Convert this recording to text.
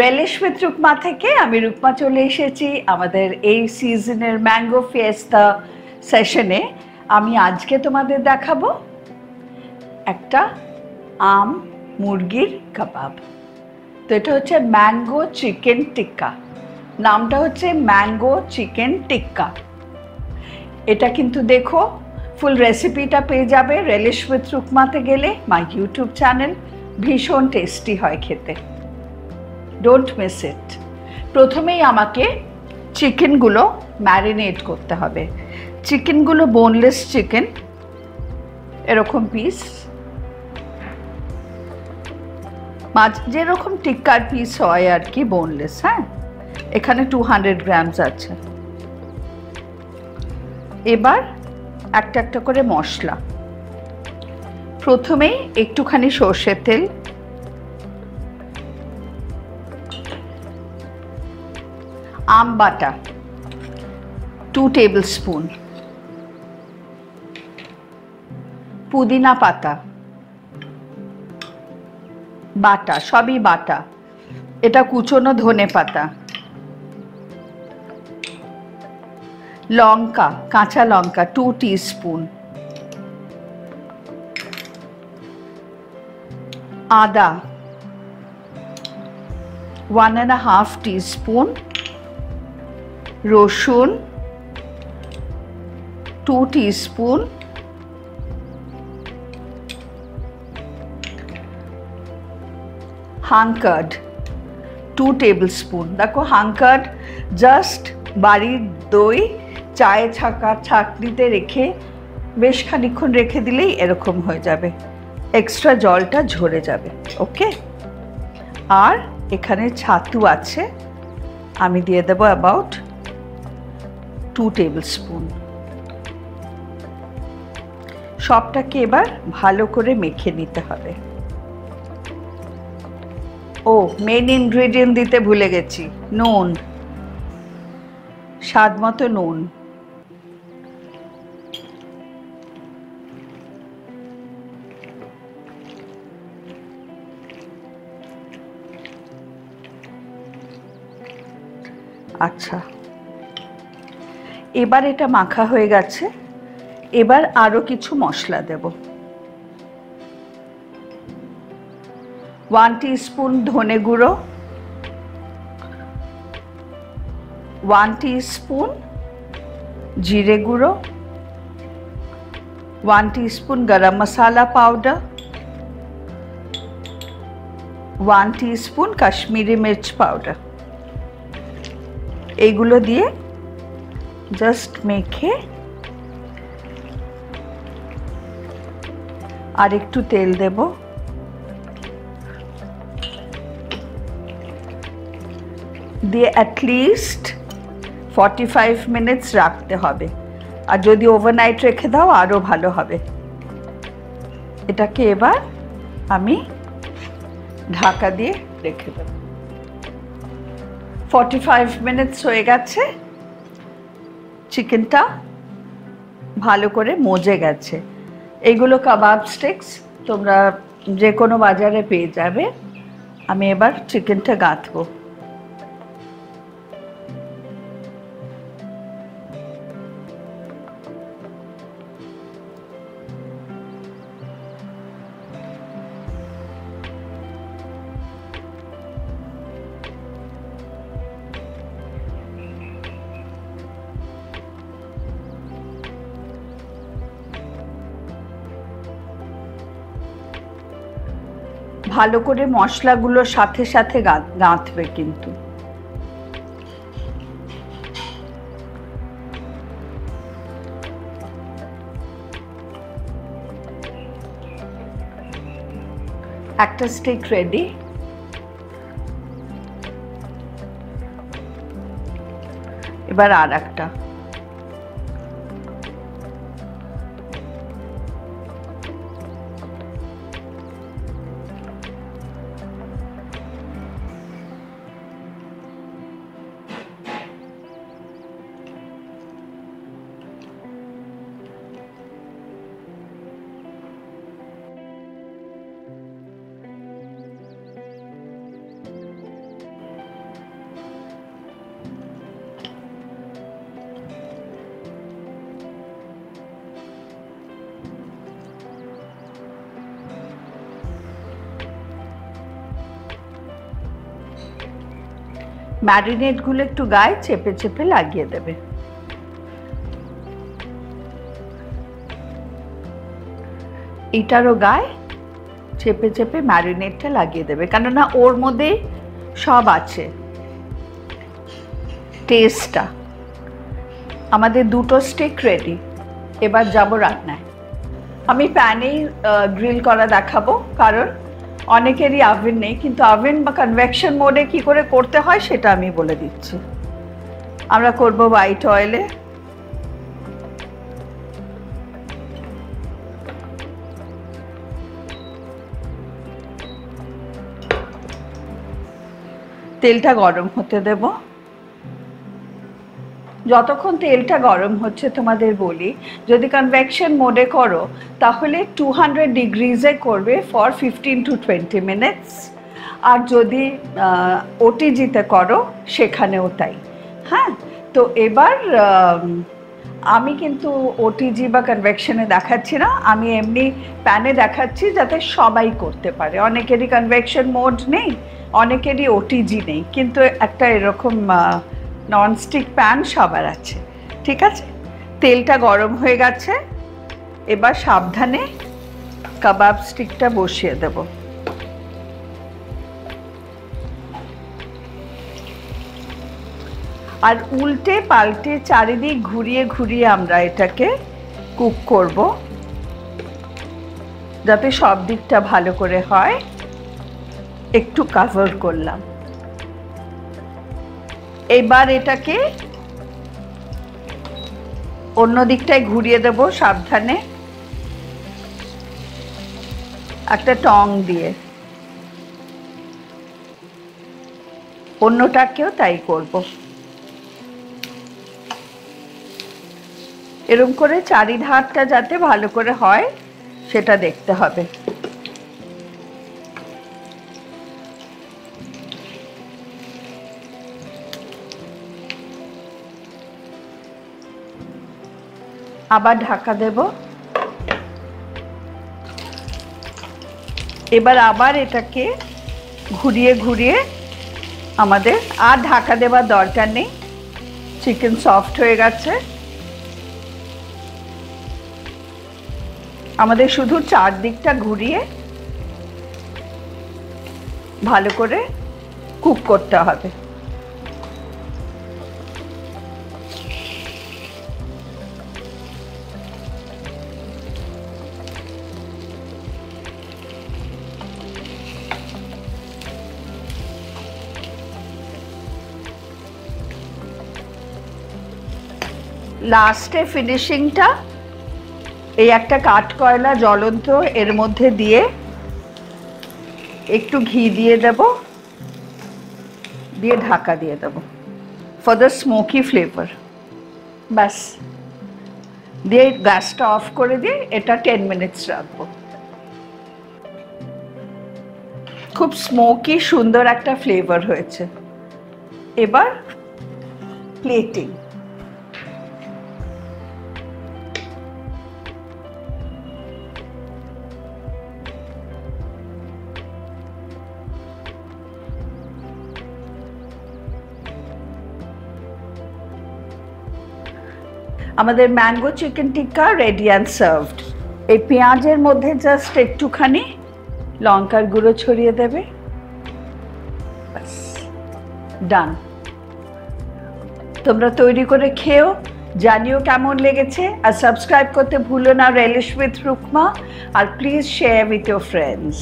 Relish with Rukma থেকে আমি রুকমা চলে এসেছি আমাদের এই সিজনের ম্যাঙ্গো ফিয়েস্তা সেশনে। আমি আজকে তোমাদের দেখাবো একটা আম মুরগির কাবাব। তো এটা হচ্ছে ম্যাঙ্গো চিকেন টিক্কা, নামটা হচ্ছে ম্যাঙ্গো চিকেন টিক্কা। এটা কিন্তু দেখো ফুল রেসিপিটা পেয়ে যাবে রেলিশ উইথ রুকমাতে গেলে, মাই ইউটিউব চ্যানেল। ভীষণ টেস্টি হয় খেতে, ডোন্ট মিস ইট। প্রথমেই আমাকে চিকেনগুলো ম্যারিনেট করতে হবে। চিকেনগুলো বোনলেস চিকেন, এরকম পিস, মাছ যেরকম টিক্কার পিস হয় আর কি, বোনলেস। হ্যাঁ, এখানে 200 গ্রামস আছে। এবার একটা একটা করে মশলা। প্রথমেই একটুখানি সর্ষের তেল, আম বাটা 2 টেবিল স্পুন, পুদিনা পাতা বাটা, সবই বাটা, এটা কুচনো ধনে পাতা, লঙ্কা, কাঁচা লঙ্কা 2 টিস্পুন, আদা 1.5 টিস্পুন, রসুন 2 টিস্পুন, হাঙ্কার্ড 2 টেবিল স্পুন। দেখো হাঙ্কার্ড জাস্ট বাড়ির দই চায়ে ছাঁকনিতে রেখে বেশ খানিকক্ষণ রেখে দিলেই এরকম হয়ে যাবে, এক্সট্রা জলটা ঝরে যাবে। ওকে, আর এখানে ছাতু আছে, আমি দিয়ে দেবো অ্যাবাউট 2 টেবিল স্পুন। সবটাকে এবার ভালো করে মেখে নিতে হবে। ও, মেইন ইনগ্রেডিয়েন্ট দিতে ভুলে গেছি, নুন, স্বাদ মতো নুন। আচ্ছা, এবার এটা মাখা হয়ে গেছে। এবার আরো কিছু মশলা দেব। 1 টিস্পুন ধনে গুঁড়ো, 1 টিস্পুন জিরে গুঁড়ো, 1 টিস্পুন গরম মশলা পাউডার, 1 টিস্পুন কাশ্মীরি মির্চ পাউডার। এইগুলো দিয়ে জাস্ট মেখে আর একটু তেল দেব, দিয়ে অ্যাটলিস্ট 45 মিনিটস রাখতে হবে। আর যদি ওভারনাইট রেখে দাও আরও ভালো হবে। এটাকে এবার আমি ঢাকা দিয়ে রেখে দেব। 45 মিনিটস হয়ে গেছে, চিকেনটা ভালো করে মজে গেছে। এইগুলো কাবাব স্টিক্স, তোমরা যে কোনো বাজারে পেয়ে যাবে। আমি এবার চিকেনটা গাঁথবো। ভালো করে মশলাগুলোর সাথে সাথে গাঁথবে কিন্তু। একটা স্টিক রেডি। এবার আর একটা। ম্যারিনেটগুলো একটু গায়ে চেপে চেপে লাগিয়ে দেবে। এটারও গায়ে চেপে চেপে ম্যারিনেটটা লাগিয়ে দেবে, কেননা ওর মধ্যে সব আছে টেস্টটা। আমাদের দুটো স্টিক রেডি। এবার যাব রান্নায়। আমি প্যানেই গ্রিল করা দেখাবো, কারণ অনেকেরই ওভেন নেই, কিন্তু ওভেন বা কনভেকশন মোডে কি করে করতে হয় সেটা আমি বলে দিচ্ছি। আমরা করব হোয়াইট অয়েলে। তেলটা গরম হতে দেব। যতক্ষণ তেলটা গরম হচ্ছে তোমাদের বলি, যদি কনভেকশন মোডে করো তাহলে 200 ডিগ্রিজে করবে ফর 15 to 20 মিনিটস, আর যদি ওটিজিতে করো সেখানেও তাই। হ্যাঁ, তো এবার আমি কিন্তু ওটিজি বা কনভেকশনে দেখাচ্ছি না, আমি এমনি প্যানে দেখাচ্ছি যাতে সবাই করতে পারে। অনেকেরই কনভেকশন মোড নেই, অনেকেরই ওটিজি নেই, কিন্তু একটা এরকম ননস্টিক প্যান সবার আছে। ঠিক আছে, তেলটা গরম হয়ে গেছে। এবার সাবধানে কাবাব স্টিকটা বসিয়ে দেব। আর উল্টে পাল্টে চারিদিক ঘুরিয়ে ঘুরিয়ে আমরা এটাকে কুক করব, যাতে সব দিকটা ভালো করে হয়। একটু কভার করলাম। এবার এটাকে অন্য দিকটায় ঘুরিয়ে দেব সাবধানে একটা টং দিয়ে। অন্যটাকেও তাই করব। এরকম করে চারিধারটা যাতে ভালো করে হয় সেটা দেখতে হবে। আবার ঢাকা দেব। এবার আবার এটাকে ঘুরিয়ে ঘুরিয়ে, আমাদের আর ঢাকা দেবার দরকার নেই, চিকেন সফট হয়ে গেছে। আমাদের শুধু চারদিকটা ঘুরিয়ে ভালো করে কুক করতে হবে। লাস্টে ফিনিশিংটা এই একটা কাঠকয়লা জ্বলন্ত এর মধ্যে দিয়ে একটু ঘি দিয়ে দেব, দিয়ে ঢাকা দিয়ে দেব ফর দ্য স্মোকি ফ্লেভার। ব্যাস, দিয়ে গ্যাসটা অফ করে দিয়ে এটা 10 মিনিটস রাখবো। খুব স্মোকি সুন্দর একটা ফ্লেভার হয়েছে। এবার প্লেটিং। আমাদের mango chicken tikka ready and served. এই পেঁয়াজের মধ্যে জাস্ট একটুখানি লঙ্কার গুঁড়ো ছড়িয়ে দেবে, ব্যাস ডান। তোমরা তৈরি করে খেও, জানিও কেমন লেগেছে, আর সাবস্ক্রাইব করতে ভুলো না রেলিশ উইথ রুকমা, আর please share with your friends.